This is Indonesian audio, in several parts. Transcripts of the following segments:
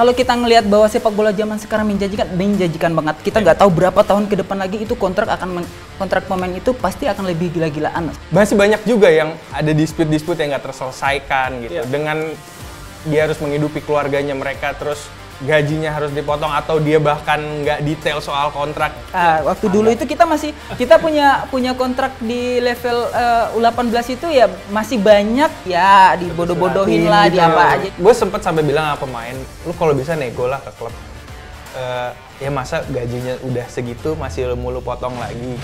Kalau kita ngelihat bahwa sepak bola zaman sekarang menjanjikan banget. Kita nggak tahu berapa tahun ke depan lagi itu kontrak pemain itu pasti akan lebih gila-gilaan. Masih banyak juga yang ada dispute-dispute yang nggak terselesaikan gitu. Dengan dia harus menghidupi keluarganya mereka, terus gajinya harus dipotong atau dia bahkan nggak detail soal kontrak. Waktu dulu itu kita punya kontrak di level U18 itu ya masih banyak ya dibodoh-bodohin lah gitu. di apa aja. Gue sempet sampai bilang sama pemain, lu kalau bisa nego lah ke klub. Ya masa gajinya udah segitu masih lu potong lagi.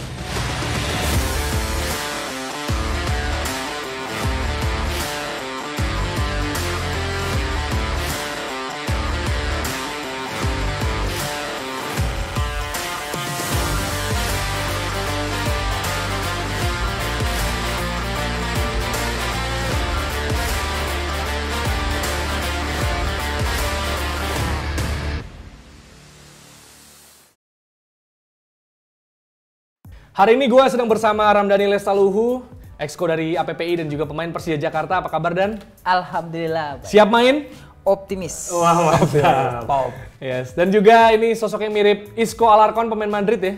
Hari ini gue sedang bersama Ramdhani Lestaluhu, exco dari APPI dan juga pemain Persija Jakarta. Apa kabar Dan? Alhamdulillah. Baik. Siap main? Optimis. Wah, mantap. Top. Yes. Dan juga ini sosoknya mirip Isco Alarcon, pemain Madrid ya.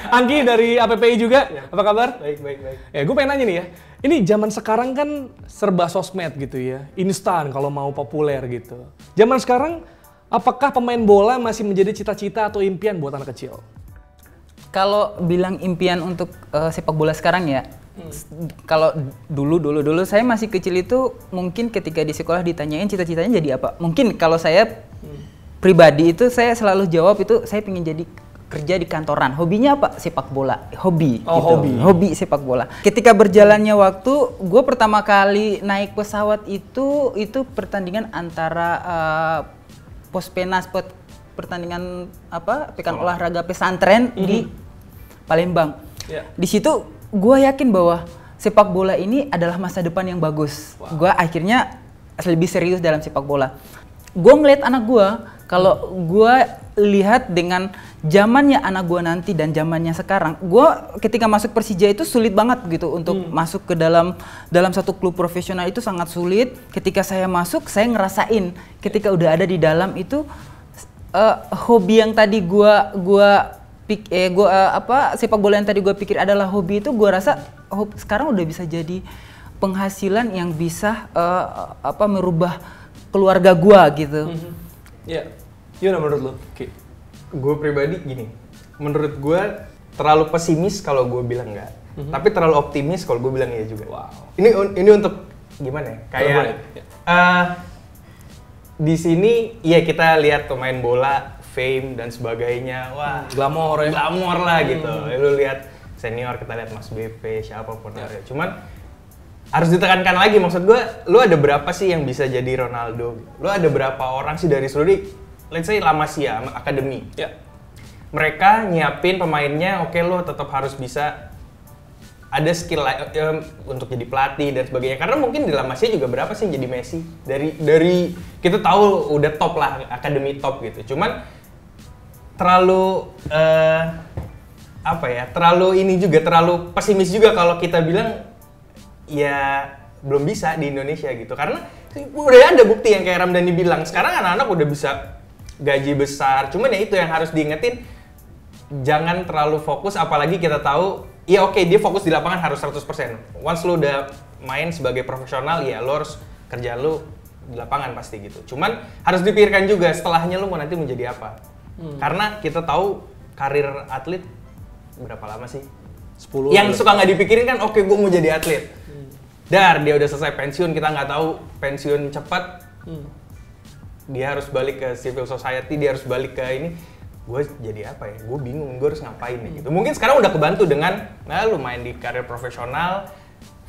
Anggi dari APPI juga. Ya. Apa kabar? Baik. Ya, gue pengen nanya nih ya. Ini zaman sekarang kan serba sosmed gitu ya. Instan kalau mau populer gitu. Zaman sekarang, apakah pemain bola masih menjadi cita-cita atau impian buat anak kecil? Kalau bilang impian untuk sepak bola sekarang ya, kalau dulu saya masih kecil itu mungkin ketika di sekolah ditanyain cita-citanya jadi apa. Mungkin kalau saya pribadi itu saya selalu jawab itu saya pengen jadi kerja di kantoran. Hobinya apa? Sepak bola. Hobi. Hobi sepak bola. Ketika berjalannya waktu, gue pertama kali naik pesawat itu pertandingan antara Pospenas pertandingan pekan olahraga pesantren di Palembang. Di situ gue yakin bahwa sepak bola ini adalah masa depan yang bagus. Gue akhirnya lebih serius dalam sepak bola. Gue ngeliat anak gue, kalau gue lihat dengan zamannya anak gue nanti dan zamannya sekarang, gue ketika masuk Persija itu sulit banget gitu untuk masuk ke dalam satu klub profesional, itu sangat sulit. Ketika saya masuk, saya ngerasain ketika udah ada di dalam itu hobi yang tadi sepak bola yang tadi gue pikir adalah hobi itu gue rasa sekarang udah bisa jadi penghasilan yang bisa merubah keluarga gue gitu. Ya, gimana menurut lo? Gue pribadi gini, menurut gue terlalu pesimis kalau gue bilang enggak, tapi terlalu optimis kalau gue bilang iya juga. Wow. Ini untuk gimana ya? Kayak di sini ya kita lihat pemain bola, fame dan sebagainya, wah glamor lah gitu. Lu lihat senior, kita lihat Mas BP, siapapun ada. Cuman harus ditekankan lagi, maksud gue, lu ada berapa sih yang bisa jadi Ronaldo? Lu ada berapa orang sih dari seluruh, let's say La Masia, Academy. Mereka nyiapin pemainnya, oke lu tetap harus bisa ada skill untuk jadi pelatih dan sebagainya, karena mungkin di La Masia juga berapa sih yang jadi Messi dari kita tahu udah top lah, akademi top gitu. Cuman terlalu terlalu pesimis juga kalau kita bilang ya belum bisa di Indonesia gitu, karena udah ada bukti yang kayak Ramdhani bilang, sekarang anak-anak udah bisa gaji besar. Cuman ya itu yang harus diingetin, jangan terlalu fokus, apalagi kita tahu ya oke, dia fokus di lapangan harus 100%. Once lu udah main sebagai profesional, ya lu harus kerja lu di lapangan pasti gitu. Cuman harus dipikirkan juga setelahnya lu mau nanti menjadi apa. Karena kita tahu karir atlet berapa lama sih? 10. Yang suka nggak dipikirin kan, oke gue mau jadi atlet. Dar, dia udah selesai pensiun, kita nggak tahu pensiun cepat. Dia harus balik ke civil society, dia harus balik ke ini. Gue jadi apa ya? Gue bingung, gue harus ngapain ya gitu. Mungkin sekarang udah kebantu dengan, lu main di karir profesional,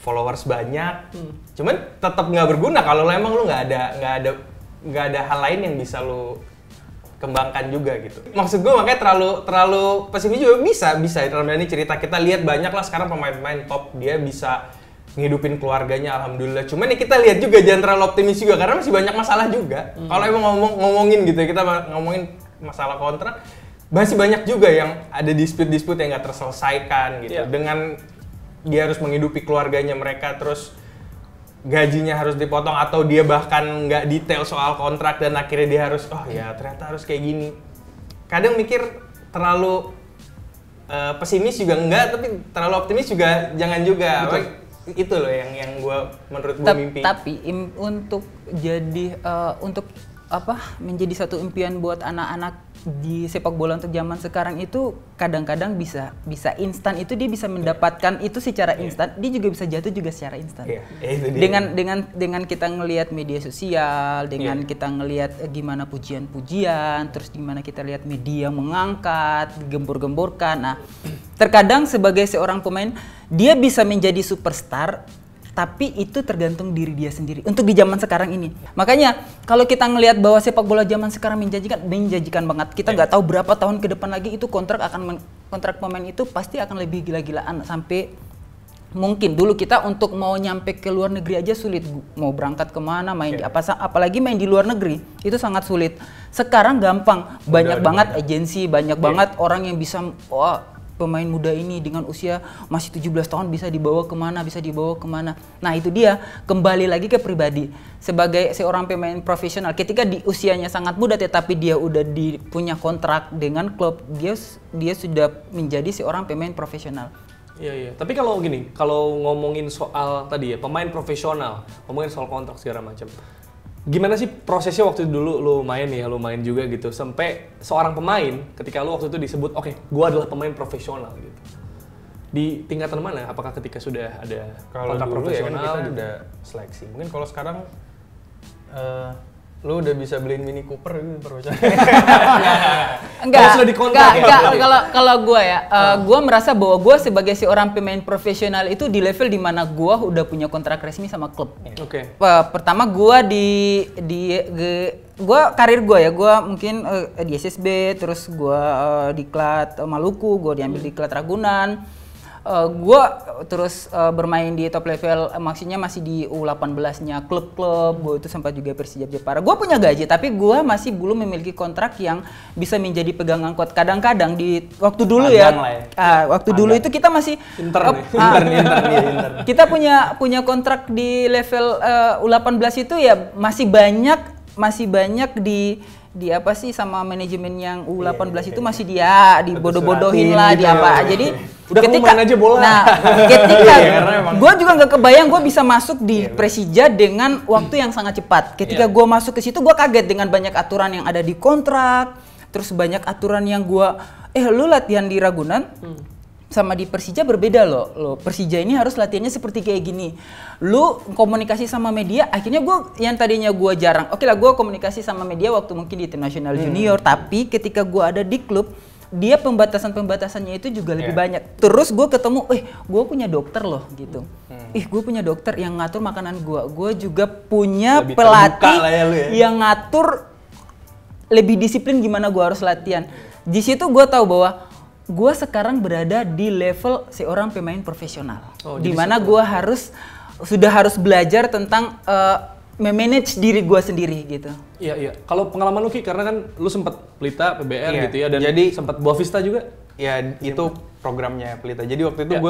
followers banyak, cuman tetap nggak berguna kalau emang lu nggak ada hal lain yang bisa lu kembangkan juga gitu. Maksud gue makanya terlalu pesimis juga bisa Ramdhani cerita, kita lihat banyak lah sekarang pemain-pemain top, dia bisa ngidupin keluarganya alhamdulillah. Cuman ya kita lihat juga jangan terlalu optimis juga karena masih banyak masalah juga. Kalau emang ngomongin gitu, kita ngomongin masalah kontrak, masih banyak juga yang ada dispute yang nggak terselesaikan gitu. Dengan dia harus menghidupi keluarganya mereka, terus gajinya harus dipotong atau dia bahkan nggak detail soal kontrak dan akhirnya dia harus oh ya ternyata harus kayak gini. Kadang mikir terlalu pesimis juga enggak, tapi terlalu optimis juga jangan juga. Itu loh yang menurut gue mimpi. Tapi untuk jadi untuk menjadi satu impian buat anak-anak di sepak bola untuk zaman sekarang itu kadang-kadang bisa instan, itu dia bisa mendapatkan itu secara instan, dia juga bisa jatuh juga secara instan. Dengan kita ngelihat media sosial, dengan kita ngelihat gimana pujian-pujian, terus gimana kita lihat media mengangkat, gembor-gemborkan. Nah, terkadang sebagai seorang pemain dia bisa menjadi superstar, tapi itu tergantung diri dia sendiri untuk di zaman sekarang ini. Makanya kalau kita ngelihat bahwa sepak bola zaman sekarang menjanjikan banget. Kita nggak tahu berapa tahun ke depan lagi itu kontrak pemain itu pasti akan lebih gila-gilaan, sampai mungkin dulu kita untuk mau nyampe ke luar negeri aja sulit, mau berangkat kemana main apalagi main di luar negeri itu sangat sulit. Sekarang gampang, banyak banget agensi, banyak banget orang yang bisa pemain muda ini dengan usia masih 17 tahun bisa dibawa kemana. Nah itu dia, kembali lagi ke pribadi. Sebagai seorang pemain profesional, ketika di usianya sangat muda tetapi dia udah punya kontrak dengan klub, dia sudah menjadi seorang pemain profesional. Iya. Tapi kalau ngomongin soal tadi ya, pemain profesional, ngomongin soal kontrak segala macam. Gimana sih prosesnya waktu dulu lu main juga gitu, sampai seorang pemain ketika lu waktu itu disebut oke, gua adalah pemain profesional gitu. Di tingkatan mana? Apakah ketika sudah ada kontrak profesional ya kan kita udah seleksi. Mungkin kalau sekarang lu udah bisa beliin Mini Cooper gitu profesional. Enggak. Kalau gue gue merasa bahwa gue sebagai seorang pemain profesional itu di level dimana gue udah punya kontrak resmi sama klub. Pertama gue karir gue mungkin di SSB, terus gue di Klat Maluku, gue diambil di Klat Ragunan. Gue terus bermain di top level, maksudnya masih di U18-nya klub-klub. Gue itu sempat juga Persija Jepara. Gue punya gaji, tapi gue masih belum memiliki kontrak yang bisa menjadi pegangan kuat. Kadang-kadang di waktu dulu dulu itu kita masih intern. Kita punya kontrak di level U18 itu ya masih banyak di sama manajemen yang U18 itu masih dibodoh-bodohin lah, gitu. Jadi udah ketika main aja bola. Nah, ketika gue juga nggak kebayang gue bisa masuk di Persija dengan waktu yang sangat cepat. Ketika gue masuk ke situ gue kaget dengan banyak aturan yang ada di kontrak, terus banyak aturan yang lu latihan di Ragunan sama di Persija berbeda loh. Persija ini harus latihannya seperti kayak gini. Lu komunikasi sama media, akhirnya yang tadinya gue jarang. Oke lah, gue komunikasi sama media waktu mungkin di International Junior, tapi ketika gue ada di klub, dia pembatasannya itu juga lebih banyak. Terus gue ketemu, gue punya dokter loh gitu. Gue punya dokter yang ngatur makanan gue. Gue juga punya lebih pelatih yang ngatur lebih disiplin gimana gue harus latihan. Di situ gue tahu bahwa gue sekarang berada di level seorang pemain profesional, di mana gue sudah harus belajar tentang memanage diri gue sendiri gitu. Iya. Kalau pengalaman lu Ki, karena kan lu sempat Pelita, PBR gitu ya, dan jadi sempat Boavista juga. Ya itu programnya Pelita. Jadi waktu itu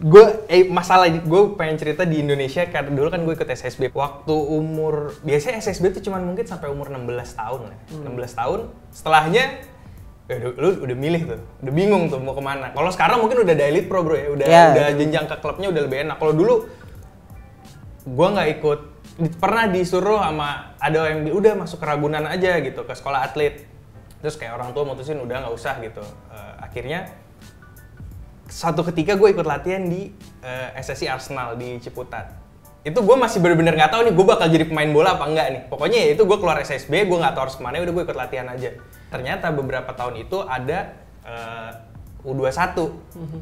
gue pengen cerita di Indonesia karena dulu kan gue ikut SSB. Waktu biasanya SSB itu cuma mungkin sampai umur 16 tahun lah. 16 tahun, setelahnya lu udah milih tuh, udah bingung tuh mau kemana. Kalau sekarang mungkin udah ada Elite Pro bro ya, udah jenjang ke klubnya udah lebih enak. Kalau dulu gue nggak ikut, pernah disuruh sama ada yang udah masuk ke Ragunan aja gitu, ke sekolah atlet. Terus kayak orang tua mutusin udah nggak usah gitu. Akhirnya satu ketika gue ikut latihan di SSI Arsenal di Ciputat. Itu gue masih bener-bener nggak tahu nih gue bakal jadi pemain bola apa enggak nih. Pokoknya ya itu gue keluar SSB, gue nggak tahu harus kemana, udah gue ikut latihan aja. Ternyata beberapa tahun itu ada U21.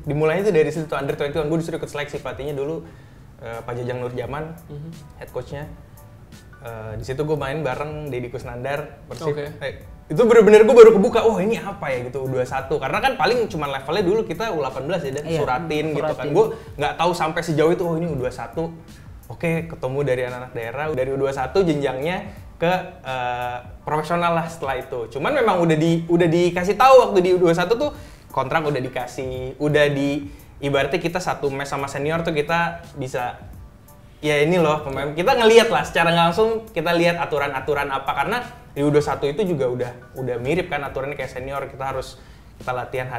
Dimulainya itu dari situ, Under 21. Gue disuruh ikut seleksi, pelatihnya dulu Pak Jajang Nurjaman, head coachnya. Di situ gue main bareng Deddy Kusnandar, Persib. Itu bener-bener gue baru kebuka, ini apa ya gitu U21. Karena kan paling cuma levelnya dulu kita U18 ya, dan suratin gitu kan. Gue nggak tahu sampai sejauh itu, ini U21. Oke, ketemu dari anak-anak daerah, dari U21 jenjangnya ke profesional lah setelah itu. Cuman memang udah dikasih tahu waktu di U21 tuh kontrak udah dikasih, ibaratnya kita satu mes sama senior tuh kita bisa ya ini loh pemain, kita ngelihat lah secara nggak langsung, kita lihat aturan-aturan apa, karena di U21 itu juga udah mirip kan aturannya kayak senior. Kita latihan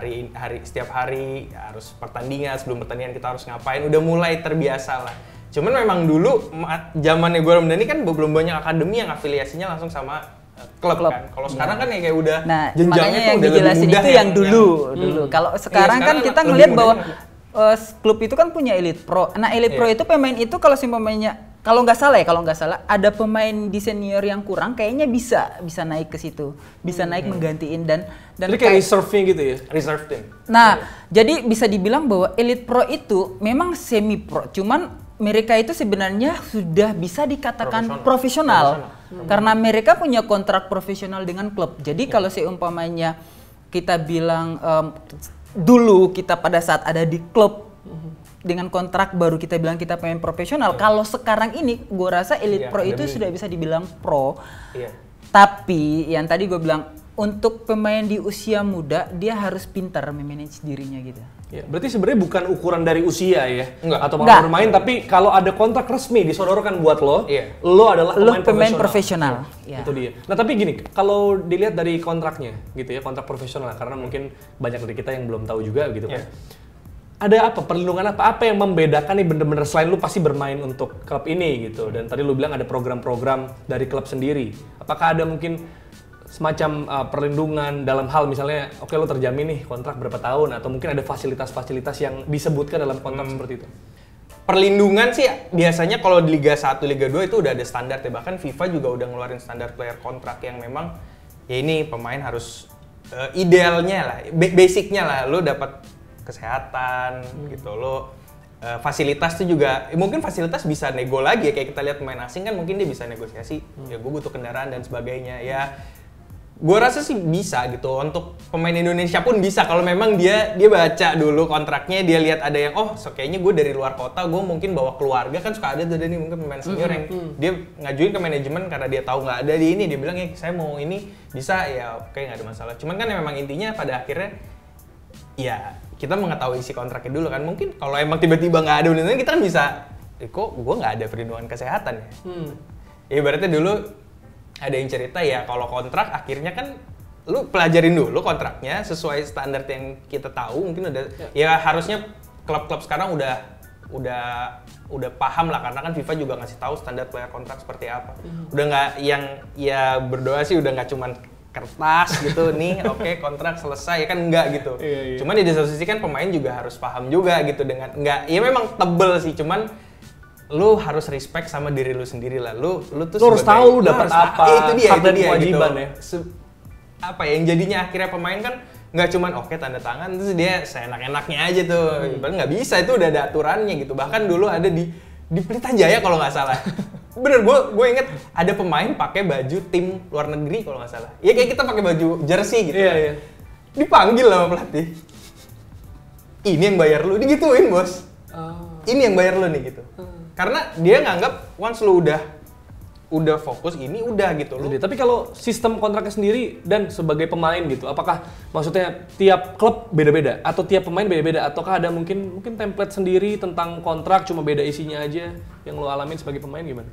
setiap hari, harus pertandingan, sebelum pertandingan kita harus ngapain, udah mulai terbiasa lah. Cuman memang dulu zamannya gue Ramdhani kan belum banyak akademi yang afiliasinya langsung sama klub. Kan. Kalau sekarang kan ya kayak udah jenjangnya tuh udah lebih mudah itu yang dulu. Kalau sekarang kan kita ngelihat bahwa klub itu kan punya Elite Pro. Nah, Elite Pro itu pemain itu kalau si pemainnya kalau nggak salah ada pemain di senior yang kurang, kayaknya bisa naik ke situ, bisa naik menggantiin dan jadi kayak reserve-nya gitu ya, reserve team. Nah, jadi bisa dibilang bahwa Elite Pro itu memang semi pro, cuman mereka itu sebenarnya sudah bisa dikatakan profesional. Karena mereka punya kontrak profesional dengan klub. Jadi kalau seumpamanya kita bilang dulu kita pada saat ada di klub dengan kontrak baru kita bilang kita pemain profesional. Kalau sekarang ini gue rasa Elite Pro itu sudah bisa dibilang pro. Tapi yang tadi gue bilang untuk pemain di usia muda dia harus pintar memanage dirinya gitu. Ya, berarti sebenarnya bukan ukuran dari usia ya, atau Enggak. bermain, tapi kalau ada kontrak resmi disodorkan buat lo, lo adalah pemain profesional. Ya. Itu dia. Nah tapi gini, kalau dilihat dari kontraknya gitu ya, kontrak profesional, karena mungkin banyak dari kita yang belum tahu juga gitu kan. Ada apa, perlindungan apa yang membedakan nih bener-bener selain lu pasti bermain untuk klub ini gitu, dan tadi lu bilang ada program-program dari klub sendiri. Apakah ada mungkin semacam perlindungan dalam hal misalnya, oke lu terjamin nih kontrak berapa tahun, atau mungkin ada fasilitas-fasilitas yang disebutkan dalam kontrak seperti itu? Perlindungan sih biasanya kalau di Liga 1, Liga 2 itu udah ada standar ya, bahkan FIFA juga udah ngeluarin standar player kontrak yang memang ya ini pemain harus idealnya lah, basicnya lah, lu dapat kesehatan gitu, lo fasilitas tuh juga mungkin fasilitas bisa nego lagi ya, kayak kita lihat pemain asing kan mungkin dia bisa negosiasi ya gue butuh kendaraan dan sebagainya ya. Gue rasa sih bisa gitu, untuk pemain Indonesia pun bisa kalau memang dia baca dulu kontraknya, dia lihat ada yang kayaknya gue dari luar kota, gue mungkin bawa keluarga, kan suka ada tuh nih mungkin pemain senior yang dia ngajuin ke manajemen karena dia tahu nggak ada di ini, dia bilang ya saya mau ini bisa ya, oke nggak ada masalah. Cuman kan memang intinya pada akhirnya ya kita mengetahui isi kontraknya dulu kan. Mungkin kalau emang tiba-tiba nggak ada unitnya, kita kan bisa, kok gue nggak ada perlindungan kesehatan ya. Ya berarti dulu ada yang cerita ya kalau kontrak akhirnya kan lu pelajarin dulu kontraknya sesuai standar yang kita tahu. Mungkin udah ya harusnya klub-klub sekarang udah paham lah, karena kan FIFA juga ngasih tahu standar player kontrak seperti apa. Udah nggak yang ya berdoa sih, udah nggak cuman kertas gitu nih, oke, kontrak selesai ya kan, enggak gitu. Cuman di satu sisi kan pemain juga harus paham juga gitu, dengan enggak ya memang tebel sih, cuman lu harus respect sama diri lu sendiri lah. Lu tuh harus tahu lu dapat apa, itu dia kewajiban gitu. ya. Apa yang jadinya akhirnya pemain kan nggak cuman oke tanda tangan terus dia seenak-enaknya aja tuh. Padahal nggak bisa, itu udah ada aturannya gitu. Bahkan dulu ada di Pelita Jaya kalau nggak salah. Bener, gue inget ada pemain pakai baju tim luar negeri kalau nggak salah. Ya kayak kita pakai baju jersey gitu. Iya. Dipanggil sama pelatih. Ini yang bayar lu, digituin bos. Ini yang bayar lu nih gitu. Karena dia nganggap once lu udah fokus ini udah gitu loh. Tapi kalau sistem kontraknya sendiri dan sebagai pemain gitu, apakah maksudnya tiap klub beda-beda atau tiap pemain beda-beda, ataukah ada mungkin template sendiri tentang kontrak cuma beda isinya aja yang lo alamin sebagai pemain gimana?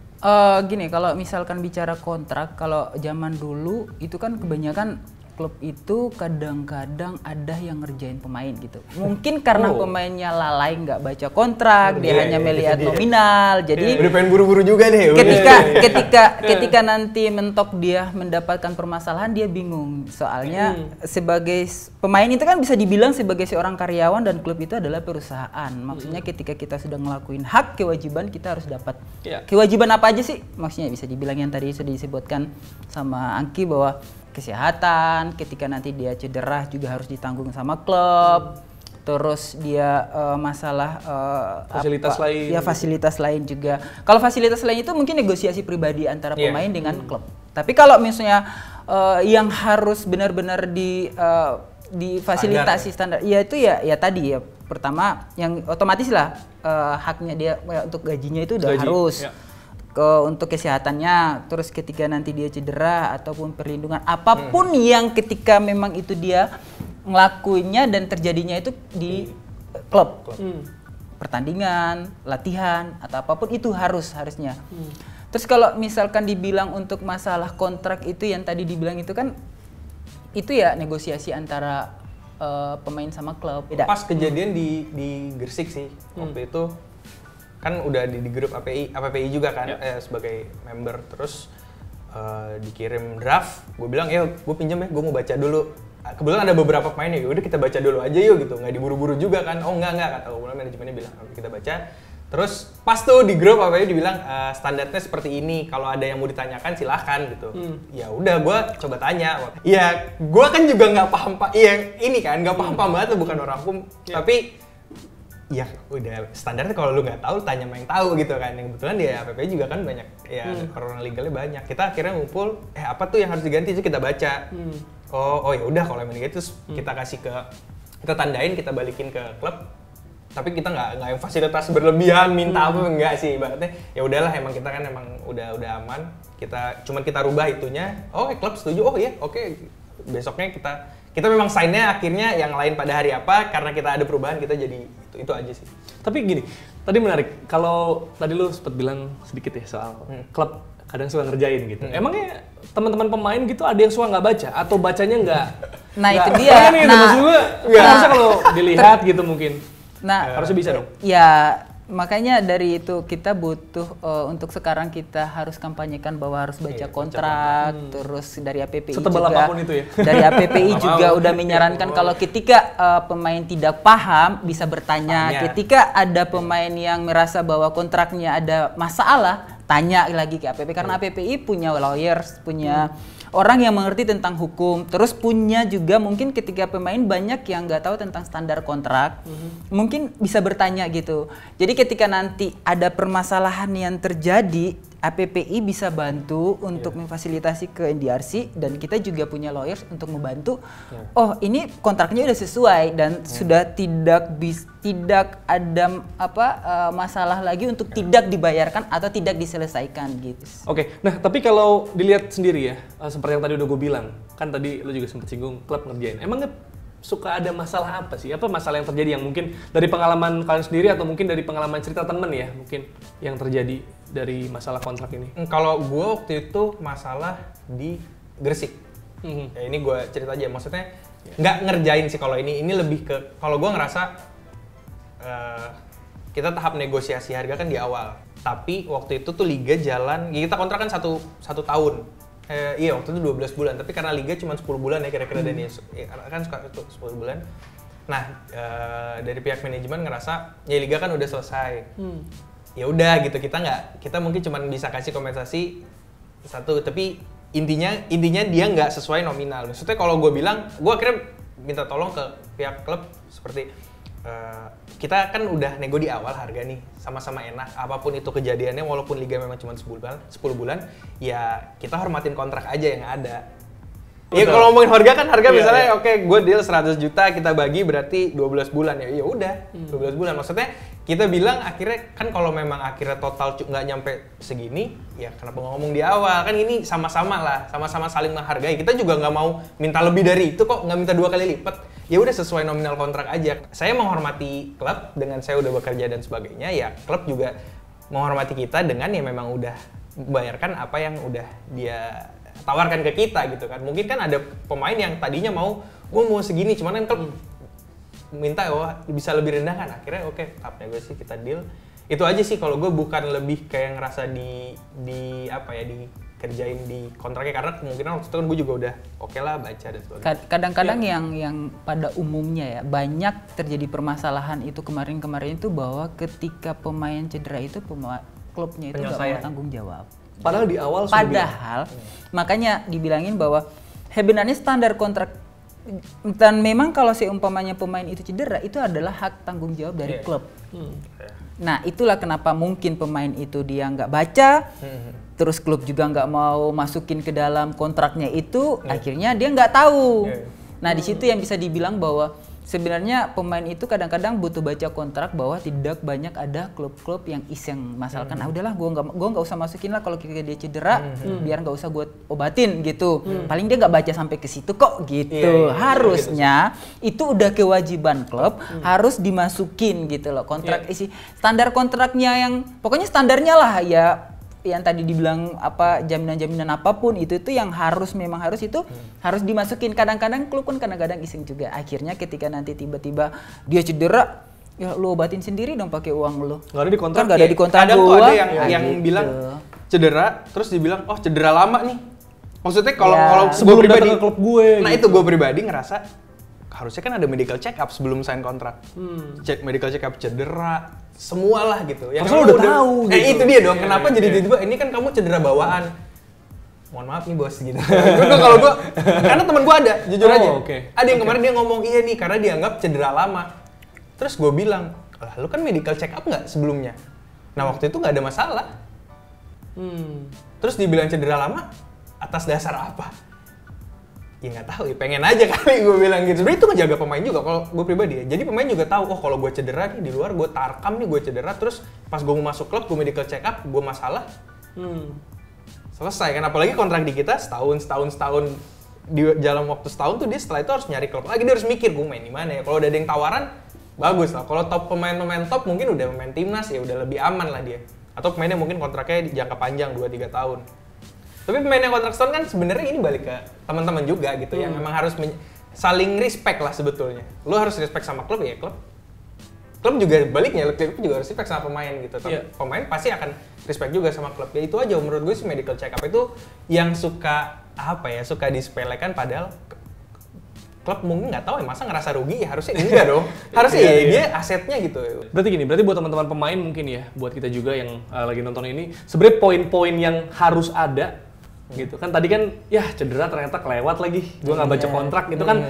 Gini, kalau misalkan bicara kontrak, kalau zaman dulu itu kan kebanyakan klub itu kadang-kadang ada yang ngerjain pemain gitu. Mungkin karena pemainnya lalai nggak baca kontrak, dia hanya melihat nominal. Jadi udah pengen buru-buru juga deh. Ketika nanti mentok dia mendapatkan permasalahan, dia bingung. Soalnya sebagai pemain itu kan bisa dibilang sebagai seorang karyawan, dan klub itu adalah perusahaan. Maksudnya ketika kita sudah ngelakuin hak kewajiban, kita harus dapat kewajiban apa aja sih? Maksudnya bisa dibilang yang tadi sudah disebutkan sama Angki bahwa kesehatan, ketika nanti dia cedera juga harus ditanggung sama klub. Terus dia masalah fasilitas lain juga. Kalau fasilitas lain itu mungkin negosiasi pribadi antara pemain dengan klub. Tapi kalau misalnya yang harus benar-benar difasilitasi standar, ya itu ya tadi ya, pertama yang otomatis lah haknya dia untuk gajinya itu udah harus. Untuk kesehatannya, terus ketika nanti dia cedera ataupun perlindungan apapun yang ketika memang itu dia ngelakuinnya dan terjadinya itu di klub. pertandingan, latihan atau apapun itu harusnya. Terus kalau misalkan dibilang untuk masalah kontrak itu yang tadi dibilang itu kan itu ya negosiasi antara pemain sama klub. Beda. Pas kejadian di Gresik sih waktu itu kan udah di grup APPI juga kan sebagai member, terus dikirim draft, gue bilang gue pinjam ya, gue mau baca dulu. Kebetulan ada beberapa pemain ya, udah kita baca dulu aja yuk gitu, nggak diburu-buru juga kan. Oh enggak kata gue, manajemennya bilang kita baca. Terus pas tuh di grup APPI dibilang standarnya seperti ini, kalau ada yang mau ditanyakan silahkan gitu. Ya udah gue coba tanya. Iya, gue kan juga nggak paham ini kan nggak paham banget, bukan orang hukum, tapi ya udah standarnya kalau lu nggak tahu tanya sama yang tahu gitu kan. Yang kebetulan di APPI juga kan banyak ya orang legalnya banyak. Kita akhirnya ngumpul apa tuh yang harus diganti, itu kita baca. Oh ya udah kalau emang gitu kita kasih kita tandain, kita balikin ke klub. Tapi kita nggak yang fasilitas berlebihan minta apa, enggak sih, ibaratnya ya udahlah, emang kita kan emang udah aman, kita rubah itunya. Klub setuju, besoknya kita memang sign-nya akhirnya yang lain pada hari apa, karena kita ada perubahan kita jadi itu aja sih. Tapi gini, tadi menarik, kalau tadi lu sempat bilang sedikit ya soal klub kadang suka ngerjain gitu. Emangnya teman-teman pemain gitu ada yang suka nggak baca atau bacanya nggak? Nah itu dia. Maksud gue, harusnya kalau dilihat gitu mungkin. Nah, harusnya bisa dong. Ya, makanya dari itu kita butuh untuk sekarang kita harus kampanyekan bahwa harus baca kontrak, terus dari APPI setebal juga. Apapun itu ya. Dari APPI juga udah menyarankan kalau ketika pemain tidak paham bisa bertanya. Ketika ada pemain yang merasa bahwa kontraknya ada masalah, tanya lagi ke APPI karena APPI punya lawyers, punya orang yang mengerti tentang hukum, terus punya juga mungkin ketika pemain banyak yang nggak tahu tentang standar kontrak, mungkin bisa bertanya gitu. Jadi ketika nanti ada permasalahan yang terjadi, APPI bisa bantu untuk memfasilitasi ke NDRC, dan kita juga punya lawyers untuk membantu. Oh ini kontraknya udah sesuai dan sudah tidak ada masalah lagi untuk tidak dibayarkan atau tidak diselesaikan gitu. Oke, nah tapi kalau dilihat sendiri ya, seperti yang tadi udah gue bilang, kan tadi lu juga sempat singgung klub ngerjain. Emangnya suka ada masalah apa sih? Apa masalah yang terjadi yang mungkin dari pengalaman kalian sendiri atau mungkin dari pengalaman cerita temen ya, mungkin yang terjadi dari masalah kontrak ini? Kalau gue waktu itu masalah di Gresik. Ya, ini gue cerita aja, maksudnya nggak ngerjain sih kalau ini lebih ke, kalau gue ngerasa kita tahap negosiasi harga kan di awal, tapi waktu itu tuh liga jalan, ya kita kontrak kan satu tahun. Iya waktu itu 12 bulan, tapi karena liga cuma 10 bulan ya kira-kira, dan kan suka itu 10 bulan. Nah dari pihak manajemen ngerasa ya liga kan udah selesai, ya udah gitu, kita mungkin cuma bisa kasih kompensasi satu, tapi intinya dia nggak sesuai nominal. Maksudnya kalau gue bilang, gue akhirnya minta tolong ke pihak klub seperti kita kan udah nego di awal harga nih, sama-sama enak, apapun itu kejadiannya, walaupun liga memang cuma 10 bulan, ya kita hormatin kontrak aja yang ada. Ya kalau ngomongin harga kan, misalnya oke, gue deal 100 juta, kita bagi berarti 12 bulan, ya udah 12 bulan. Maksudnya kita bilang akhirnya kan kalau memang akhirnya total nggak nyampe segini, ya kenapa ngomong di awal, kan ini sama-sama saling menghargai. Kita juga nggak mau minta lebih dari itu kok, nggak minta 2 kali lipat. Ya udah sesuai nominal kontrak aja. Saya menghormati klub dengan saya udah bekerja dan sebagainya, ya klub juga menghormati kita dengan ya memang udah membayarkan apa yang udah dia tawarkan ke kita gitu kan. Mungkin kan ada pemain yang tadinya gue mau segini, cuman kan klub minta bisa lebih rendah kan, akhirnya oke, tahap negosiasi kita deal. Itu aja sih kalau gue, bukan lebih kayak ngerasa dikerjain di kontraknya, karena kemungkinan waktu itu kan gue juga udah oke lah baca dan sebagainya. Kadang-kadang yang pada umumnya ya banyak terjadi permasalahan itu kemarin itu bahwa ketika pemain cedera itu klubnya itu nggak mau tanggung jawab. Padahal di awal makanya dibilangin bahwa sebenarnya standar kontrak, dan memang kalau seumpamanya pemain itu cedera, itu adalah hak tanggung jawab dari klub. Nah itulah kenapa mungkin pemain itu dia nggak baca, terus klub juga nggak mau masukin ke dalam kontraknya itu, akhirnya dia nggak tahu. Nah di situ yang bisa dibilang bahwa sebenarnya pemain itu kadang-kadang butuh baca kontrak bahwa tidak banyak ada klub-klub yang iseng masalkan udahlah gua nggak usah masukin lah kalau dia cedera biar nggak usah gua obatin gitu. Paling dia nggak baca sampai ke situ kok gitu. Harusnya itu udah kewajiban klub harus dimasukin gitu loh kontrak isi standar kontraknya yang pokoknya standarnya lah ya. Yang tadi dibilang apa jaminan-jaminan apapun itu yang harus harus dimasukin. Kadang-kadang klub kan kadang-kadang iseng juga. Akhirnya ketika nanti tiba-tiba dia cedera, ya lu obatin sendiri dong pakai uang lu. Nggak ada di kontrak. Nggak ada di kontrak. Kadang tuh ada yang gitu. bilang cedera, terus dibilang oh cedera lama nih. Maksudnya kalau sebelum gue pribadi, datang ke klub gue. Nah itu gue pribadi ngerasa harusnya kan ada medical check up sebelum sign kontrak. Cek medical check up cedera. Semualah gitu. Yang udah tahu gitu. Itu dia dong. Kenapa jadi tiba-tiba ini kan kamu cedera bawaan. Mohon maaf nih bos gitu. Kalau gua karena teman gua ada, jujur aja. Ada yang kemarin dia ngomong iya nih karena dianggap cedera lama. Terus gua bilang, "Lah lu kan medical check up nggak sebelumnya?" Nah, waktu itu nggak ada masalah. Terus dibilang cedera lama atas dasar apa? Ya nggak tahu ya, pengen aja kali gue bilang gitu. Sebenarnya itu ngejaga pemain juga kalau gue pribadi ya. Jadi pemain juga tahu, oh kalau gue cedera nih di luar, gue tarkam nih gue cedera, terus pas gue mau masuk klub, gue medical check up, gue masalah, selesai kan. Apalagi kontrak di kita setahun, di dalam waktu setahun tuh dia setelah itu harus nyari klub lagi, dia harus mikir gue main di mana ya. Kalau udah ada yang tawaran, bagus lah. Kalau top pemain-pemain top mungkin udah pemain timnas ya udah lebih aman lah dia. Atau pemainnya mungkin kontraknya jangka panjang 2-3 tahun. Tapi pemain yang kontrak setahun kan sebenarnya ini balik ke teman-teman juga gitu yang memang harus saling respect lah sebetulnya. Lu harus respect sama klub ya klub juga baliknya, klub juga harus respect sama pemain gitu. Tapi pemain pasti akan respect juga sama klub. Ya itu aja menurut gue sih medical check up itu yang suka disepelekan padahal klub mungkin nggak tahu ya masa ngerasa rugi ya harusnya enggak dong. Harusnya dia asetnya gitu. Berarti buat teman-teman pemain mungkin ya, buat kita juga yang lagi nonton ini, sebenarnya poin-poin yang harus ada gitu kan. Tadi kan ya cedera ternyata kelewat lagi, gue nggak baca kontrak gitu kan.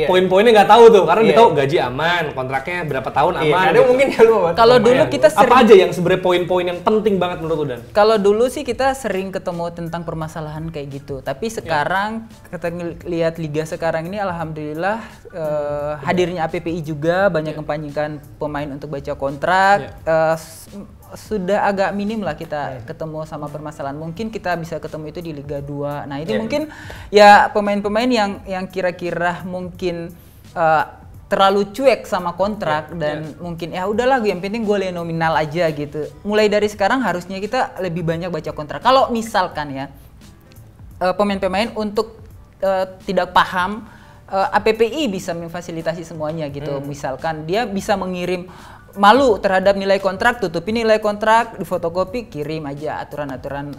Poin-poinnya nggak tahu tuh karena dia tahu gaji aman, kontraknya berapa tahun aman gitu. Mungkin ya lu kalau dulu kita sering, apa aja yang sebenarnya poin-poin yang penting banget menurut lu Dan? Kalau dulu sih kita sering ketemu tentang permasalahan kayak gitu, tapi sekarang kita lihat liga sekarang ini alhamdulillah hadirnya APPI juga banyak mempanjangkan pemain untuk baca kontrak. Sudah agak minim lah kita ketemu sama permasalahan. Mungkin kita bisa ketemu itu di Liga 2. Nah, ini mungkin ya pemain-pemain yang kira-kira mungkin terlalu cuek sama kontrak dan mungkin ya udahlah yang penting gue nominal aja gitu. Mulai dari sekarang harusnya kita lebih banyak baca kontrak. Kalau misalkan ya pemain-pemain untuk tidak paham, APPI bisa memfasilitasi semuanya gitu. Misalkan dia bisa mengirim malu terhadap nilai kontrak, tutupin nilai kontrak, difotokopi, kirim aja aturan-aturan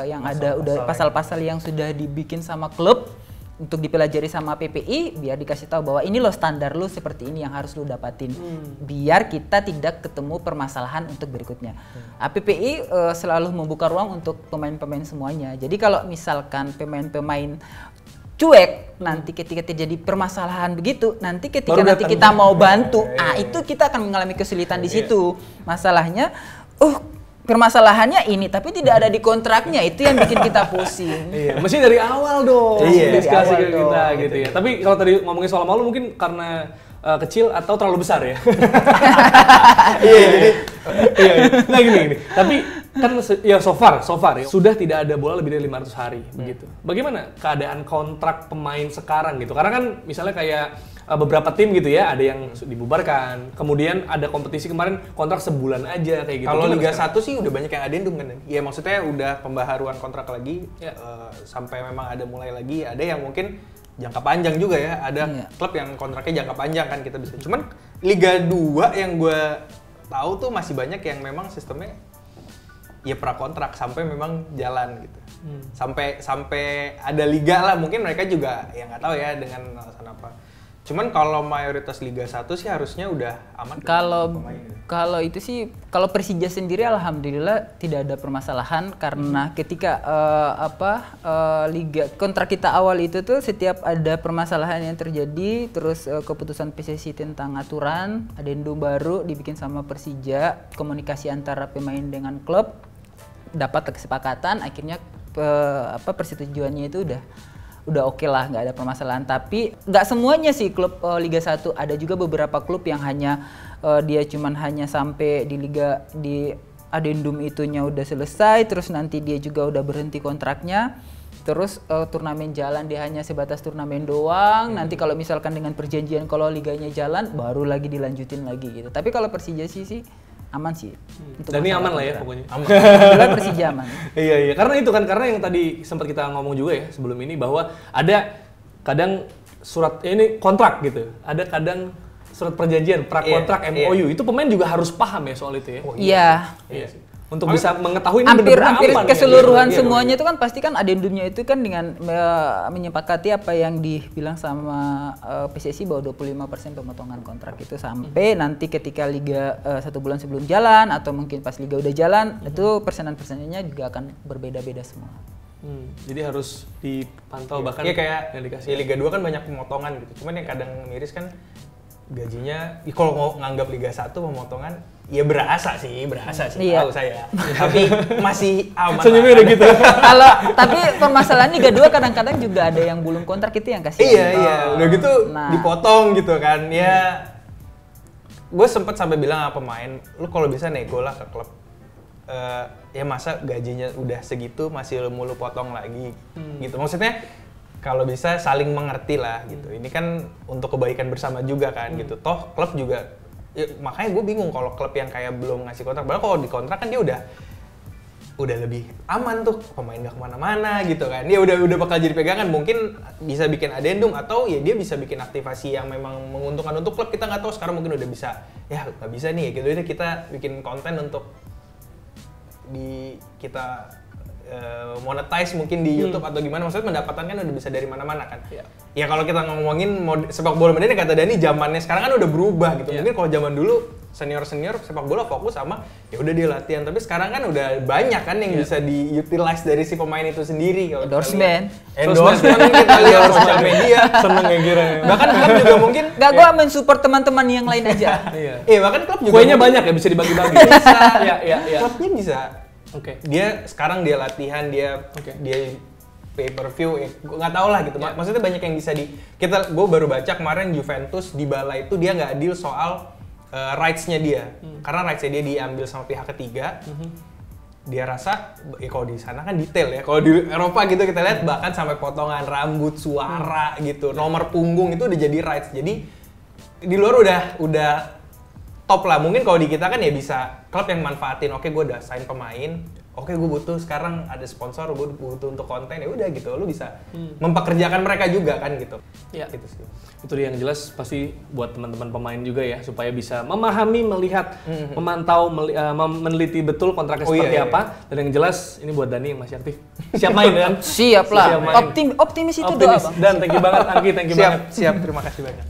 yang ada, udah pasal-pasal yang sudah dibikin sama klub untuk dipelajari sama PPI, biar dikasih tahu bahwa ini loh standar lu seperti ini yang harus lu dapatin, biar kita tidak ketemu permasalahan untuk berikutnya. APPI selalu membuka ruang untuk pemain-pemain semuanya. Jadi kalau misalkan pemain-pemain cuek, nanti ketika terjadi permasalahan begitu, nanti ketika nanti kita mau bantu, itu kita akan mengalami kesulitan di situ. Masalahnya, permasalahannya ini, tapi tidak ada di kontraknya, itu yang bikin kita pusing. Mesti dari awal dong, diskusi ke kita gitu ya. Tapi kalau tadi ngomongin soal malu mungkin karena kecil atau terlalu besar ya. Nah gini. Tapi kan ya so far ya sudah tidak ada bola lebih dari 500 hari begitu. Bagaimana keadaan kontrak pemain sekarang gitu? Karena kan misalnya kayak beberapa tim gitu ya, ada yang dibubarkan, kemudian ada kompetisi kemarin kontrak sebulan aja kayak gitu. Kalau Liga 1 sih udah banyak yang adendum kan. Ya maksudnya udah pembaharuan kontrak lagi sampai memang ada mulai lagi, ada yang mungkin jangka panjang juga ya, ada klub yang kontraknya jangka panjang kan kita bisa. Cuman Liga 2 yang gue tahu tuh masih banyak yang memang sistemnya ya prakontrak sampai memang jalan gitu. Sampai ada liga lah, mungkin mereka juga ya nggak tahu ya dengan alasan apa. Cuman kalau mayoritas Liga 1 sih harusnya udah aman. Kalau itu sih, kalau Persija sendiri alhamdulillah tidak ada permasalahan karena ketika liga kontrak kita awal itu tuh setiap ada permasalahan yang terjadi, terus keputusan PSSI tentang aturan, adendum baru dibikin sama Persija, komunikasi antara pemain dengan klub, dapat kesepakatan, akhirnya persetujuannya itu udah oke lah, nggak ada permasalahan. Tapi nggak semuanya sih klub Liga 1, ada juga beberapa klub yang hanya dia cuman hanya sampai di liga di adendum itunya udah selesai, terus nanti dia juga udah berhenti kontraknya. Terus turnamen jalan dia hanya sebatas turnamen doang. Nanti kalau misalkan dengan perjanjian kalau liganya jalan baru lagi dilanjutin lagi gitu. Tapi kalau Persija sih aman sih. Dan ini aman lah ya pokoknya. Aman. Alhamdulillah Persija aman. Iya, karena itu kan, karena yang tadi sempat kita ngomong juga ya sebelum ini bahwa ada kadang surat ini kontrak gitu. Ada kadang surat perjanjian, prakontrak MOU. Itu pemain juga harus paham ya soal itu ya. Iya. Iya. Untuk bisa mengetahui ini hampir aman keseluruhan ya, semuanya itu kan pasti kan adendumnya itu kan dengan menyepakati apa yang dibilang sama PSSI bahwa 25% pemotongan kontrak itu sampai nanti ketika liga 1 bulan sebelum jalan atau mungkin pas liga udah jalan itu persenan-persenannya juga akan berbeda-beda semua. Jadi harus dipantau bahkan kayak yang dikasih. di Liga 2 kan banyak pemotongan gitu. Cuman yang kadang miris kan gajinya kalau mau nganggap Liga 1 pemotongan ya berasa sih iya. tahu saya. Tapi masih aman. Senyumnya udah gitu. Kalau tapi permasalahan Liga 2 kadang-kadang juga ada yang belum kontrak itu yang kasihan. Iya, udah gitu dipotong gitu kan. Ya gue sempet sampai bilang sama pemain, lu kalau bisa nego lah ke klub. Ya masa gajinya udah segitu masih lu potong lagi gitu. Maksudnya kalau bisa saling mengerti lah gitu. Ini kan untuk kebaikan bersama juga kan gitu. Toh klub juga, ya, makanya gue bingung kalau klub yang kayak belum ngasih kontrak. Padahal kalau di kontrak kan dia udah lebih aman tuh, pemain gak kemana-mana gitu kan. Dia udah bakal jadi pegangan. Mungkin bisa bikin adendum atau ya dia bisa bikin aktivasi yang memang menguntungkan untuk klub. Kita nggak tahu sekarang mungkin udah bisa. Ya nggak bisa nih gitu. Jadi kita bikin konten untuk kita monetize mungkin di YouTube atau gimana, maksudnya pendapatan kan udah bisa dari mana-mana kan. Ya kalau kita ngomongin sepak bola modern kata Dani zamannya sekarang kan udah berubah gitu. Mungkin kalau zaman dulu senior sepak bola fokus sama ya udah dia latihan, tapi sekarang kan udah banyak kan yang bisa diutilize dari si pemain itu sendiri. Endorsement kita lihat sosial media. Seneng ya kira. Bahkan klub juga mungkin gua mensupport teman-teman yang lain aja. Bahkan klub juga kuenya banyak ya bisa dibagi-bagi. Bisa. Iya. Klubnya bisa. Dia sekarang dia latihan, dia pay per view, gue nggak tahu lah gitu. Maksudnya banyak yang bisa gue baru baca kemarin Juventus Dybala itu dia nggak deal soal rights-nya dia, karena rights-nya dia diambil sama pihak ketiga. Dia rasa kalau di sana kan detail ya, kalau di Eropa gitu kita lihat bahkan sampai potongan rambut, suara gitu, nomor punggung itu udah jadi rights. Jadi di luar udah top lah. Mungkin kalau di kita kan ya bisa klub yang manfaatin, oke gue udah sign pemain, oke gue butuh sekarang ada sponsor, gue butuh untuk konten, ya udah gitu, lu bisa mempekerjakan mereka juga kan gitu. Iya. Gitu sih. Itu yang jelas pasti buat teman-teman pemain juga ya, supaya bisa memahami, melihat, memantau, meneliti betul kontraknya seperti apa. Dan yang jelas ini buat Dani yang masih aktif. Siap main kan? Siap lah. Optimis itu doa, Bang. Dan thank you banget Anggi, thank you banget. Siap, terima kasih banyak.